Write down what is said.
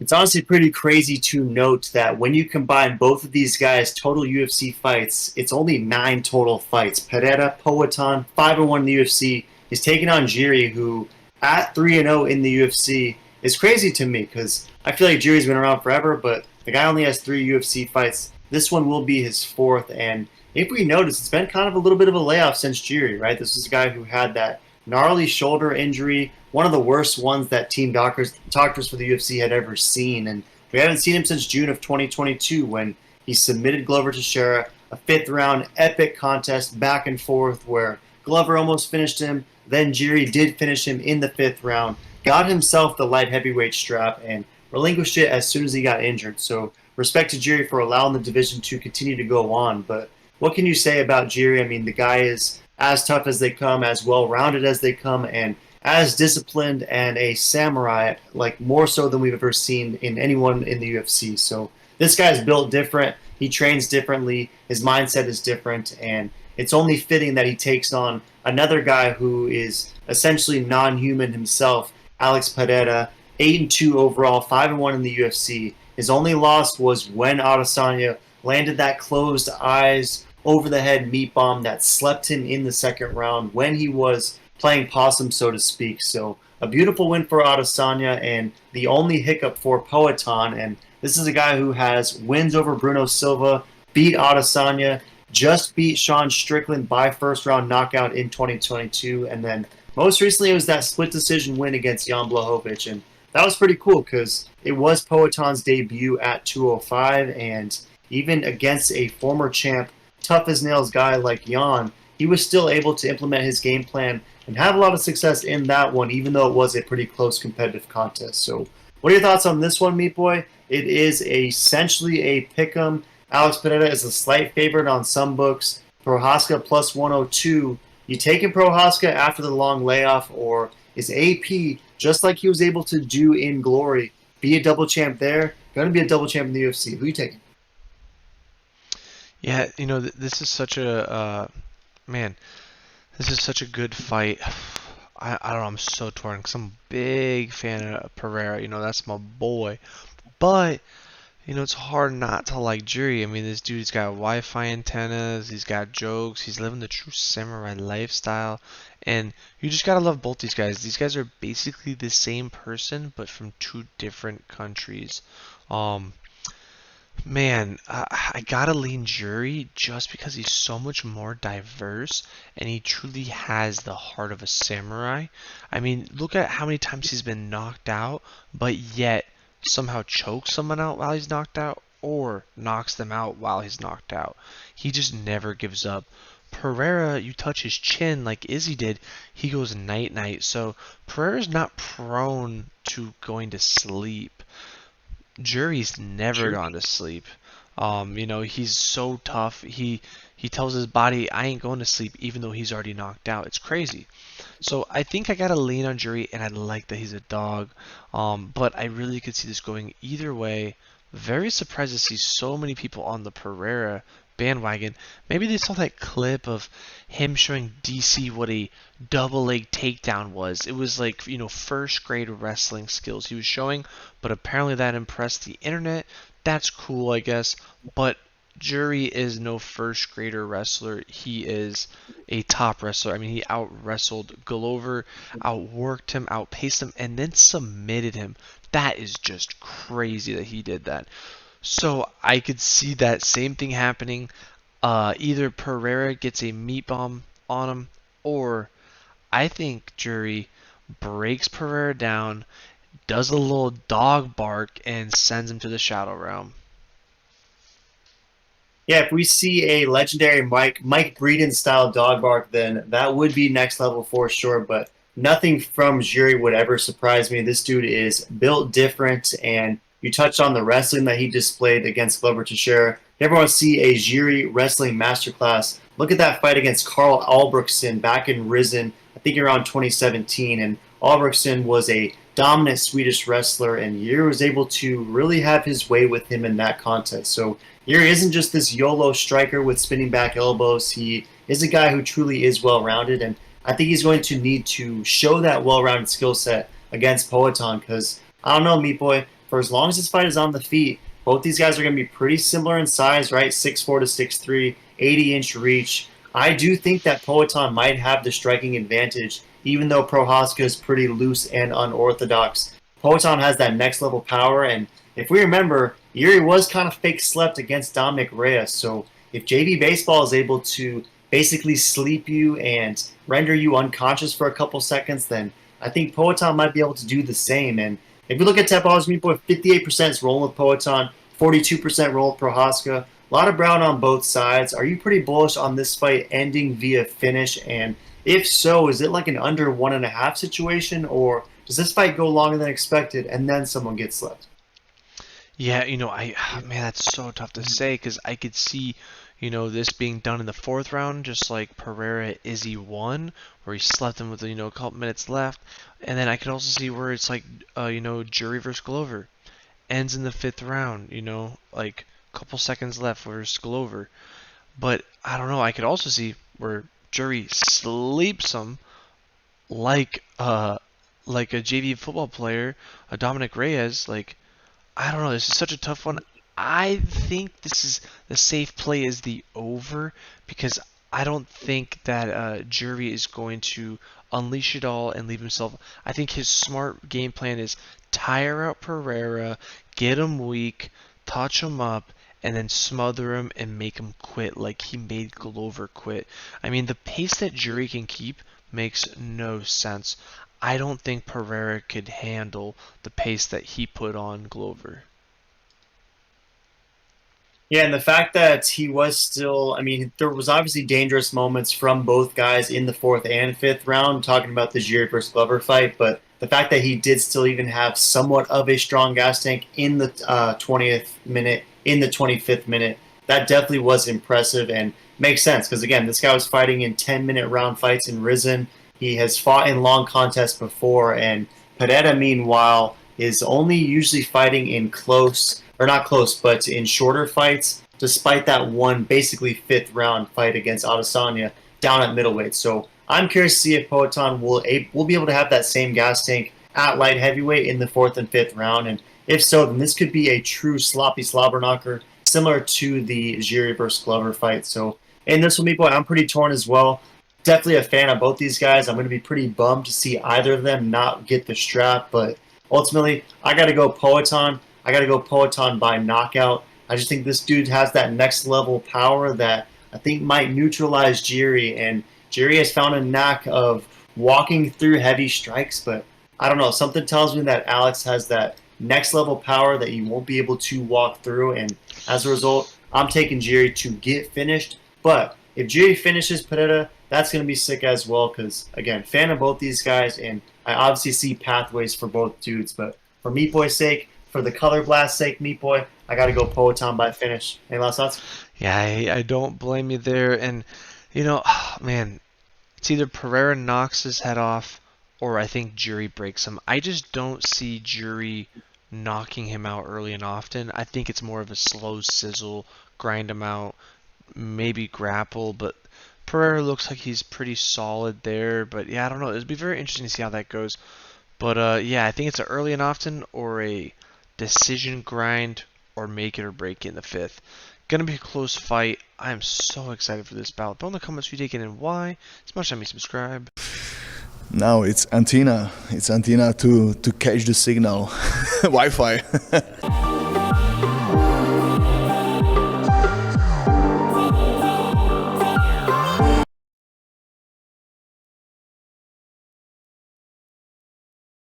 It's honestly pretty crazy to note that when you combine both of these guys' total UFC fights, it's only 9 total fights. Pereira, Poatan, 5-1 in the UFC, is taking on Jiri, who at 3-0 in the UFC is crazy to me because I feel like Jiri's been around forever, but the guy only has 3 UFC fights. This one will be his 4th, and if we notice, it's been kind of a little bit of a layoff since Jiri, right? This is a guy who had that gnarly shoulder injury, one of the worst ones that team doctors for the UFC had ever seen. And we haven't seen him since June of 2022 when he submitted Glover Teixeira, a 5th round epic contest back and forth where Glover almost finished him. Then Jiri did finish him in the 5th round, got himself the light heavyweight strap, and relinquished it as soon as he got injured. So respect to Jiri for allowing the division to continue to go on. But what can you say about Jiri? I mean, the guy is as tough as they come, as well-rounded as they come, and as disciplined and a samurai, like more so than we've ever seen in anyone in the UFC. So this guy's built different. He trains differently. His mindset is different, and it's only fitting that he takes on another guy who is essentially non-human himself, Alex Pereira, 8-2 overall, 5-1 in the UFC. His only loss was when Adesanya landed that closed eyes over the head meat bomb that slept him in the 2nd round when he was playing possum, so to speak. So a beautiful win for Adesanya, and the only hiccup for Poatan. And this is a guy who has wins over Bruno Silva, beat Adesanya, just beat Sean Strickland by 1st round knockout in 2022, and then most recently it was that split decision win against Jan Blachowicz, and that was pretty cool because it was Poatan's debut at 205, and even against a former champ, tough as nails guy like Jan, he was still able to implement his game plan and have a lot of success in that one, even though it was a pretty close competitive contest. So what are your thoughts on this one, Meat Boy? It is essentially a pick'em. Alex Pereira is a slight favorite on some books. Prochazka plus 102. You taking Prochazka after the long layoff, or is AP, just like he was able to do in Glory, be a double champ there, going to be a double champ in the UFC? Who are you taking? Yeah, this is such a man. This is such a good fight. I don't know. I'm so torn because I'm a big fan of Pereira. That's my boy. But it's hard not to like Jiri. I mean, this dude's got Wi-Fi antennas. He's got jokes. He's living the true samurai lifestyle, and you just gotta love both these guys. These guys are basically the same person, but from 2 different countries. Um, Man, I gotta lean Jury just because he's so much more diverse and he truly has the heart of a samurai. I mean, look at how many times he's been knocked out, but yet somehow chokes someone out while he's knocked out or knocks them out while he's knocked out. He just never gives up. Pereira, you touch his chin like Izzy did, he goes night night. So Pereira's not prone to going to sleep. Jury's never True. gone to sleep. He's so tough. He tells his body, I ain't going to sleep, even though he's already knocked out. It's crazy. So I think I gotta lean on Jury, and I like that he's a dog. But I really could see this going either way. Very surprised to see so many people on the Pereira bandwagon. Maybe they saw that clip of him showing DC what a double leg takedown was. It was like, first grade wrestling skills he was showing, but apparently that impressed the internet. That's cool, I guess, but Jury is no first grader wrestler. He is a top wrestler. I mean, he out wrestled Glover, outworked him, outpaced him, and then submitted him. That is just crazy that he did that. So I could see that same thing happening. Either Pereira gets a meat bomb on him, or I think Jury breaks Pereira down, does a little dog bark, and sends him to the Shadow Realm. Yeah, if we see a legendary Mike Breeden style dog bark, then that would be next level for sure. But nothing from Jiri would ever surprise me. This dude is built different, and you touched on the wrestling that he displayed against Glover Teixeira. If you ever want to see a Jiri wrestling masterclass, look at that fight against Carl Albrechtsen back in Risen, I think around 2017. And Albrechtsen was a dominant Swedish wrestler, and Jiri was able to really have his way with him in that contest. So Jiri isn't just this YOLO striker with spinning back elbows. He is a guy who truly is well-rounded, and I think he's going to need to show that well-rounded skill set against Poatan because, I don't know, Meat Boy, for as long as this fight is on the feet, both these guys are going to be pretty similar in size, right? 6'4" to 6'3", 80-inch reach. I do think that Poatan might have the striking advantage, even though Prochazka is pretty loose and unorthodox. Poatan has that next level power, and if we remember, Jiri was kind of fake slept against Dominic Reyes, so if JV Baseball is able to basically sleep you and render you unconscious for a couple seconds, then I think Poatan might be able to do the same. And if you look at Tepal's Meat Boy, 58% is rolling with Poatan, 42% roll with Prochazka. A lot of brown on both sides. Are you pretty bullish on this fight ending via finish? And if so, is it like an under 1.5 situation, or does this fight go longer than expected and then someone gets slept? Yeah, man, that's so tough to say because I could see, this being done in the fourth round, just like Pereira Izzy won, where he slept him with, a couple minutes left. And then I could also see where it's like, Jury versus Glover ends in the fifth round, like a couple seconds left versus Glover. But I don't know, I could also see where Jury sleeps him like a JV football player, a Dominic Reyes, like I don't know. This is such a tough one. I think this is the safe play is the over because I don't think that Jury is going to unleash it all and leave himself. I think his smart game plan is tire out Pereira, get him weak, touch him up, and then smother him and make him quit like he made Glover quit. I mean, the pace that Jury can keep makes no sense. I don't think Pereira could handle the pace that he put on Glover. Yeah, and the fact that he was still, I mean, there was obviously dangerous moments from both guys in the fourth and fifth round, talking about the Jiri versus Glover fight, but the fact that he did still even have somewhat of a strong gas tank in the 20th minute, in the 25th minute, that definitely was impressive and makes sense because, again, this guy was fighting in 10-minute round fights in Risen. He has fought in long contests before, and Pereira, meanwhile, is only usually fighting in close, or not close, but in shorter fights, despite that one basically fifth round fight against Adesanya down at middleweight. So I'm curious to see if Poatan will be able to have that same gas tank at light heavyweight in the fourth and fifth round. And if so, then this could be a true sloppy slobber knocker, similar to the Jiri versus Glover fight. So in this one, me boy, I'm pretty torn as well. Definitely a fan of both these guys. I'm going to be pretty bummed to see either of them not get the strap, but ultimately, I got to go Poatan. I got to go Poatan by knockout. I just think this dude has that next level power that I think might neutralize Jiri. And Jiri has found a knack of walking through heavy strikes, but I don't know. Something tells me that Alex has that next level power that you won't be able to walk through. And as a result, I'm taking Jiri to get finished. But if Jiri finishes Pereira, that's going to be sick as well because, again, fan of both these guys, and I obviously see pathways for both dudes. But for Meat Boy's sake, for the Color Blast sake, Meat Boy, I got to go Poatan by finish. Any last thoughts? Yeah, I don't blame you there. And, man, it's either Pereira knocks his head off or I think Jury breaks him. I just don't see Jury knocking him out early and often. I think it's more of a slow sizzle, grind him out, maybe grapple, but Pereira looks like he's pretty solid there. But yeah, I don't know. It'd be very interesting to see how that goes. But yeah, I think it's an early and often or a decision grind or make it or break it in the fifth. Gonna be a close fight. I am so excited for this bout. Put in the comments who you taking and why. Smash that me subscribe. Now it's antenna. It's antenna to catch the signal. Wi-Fi.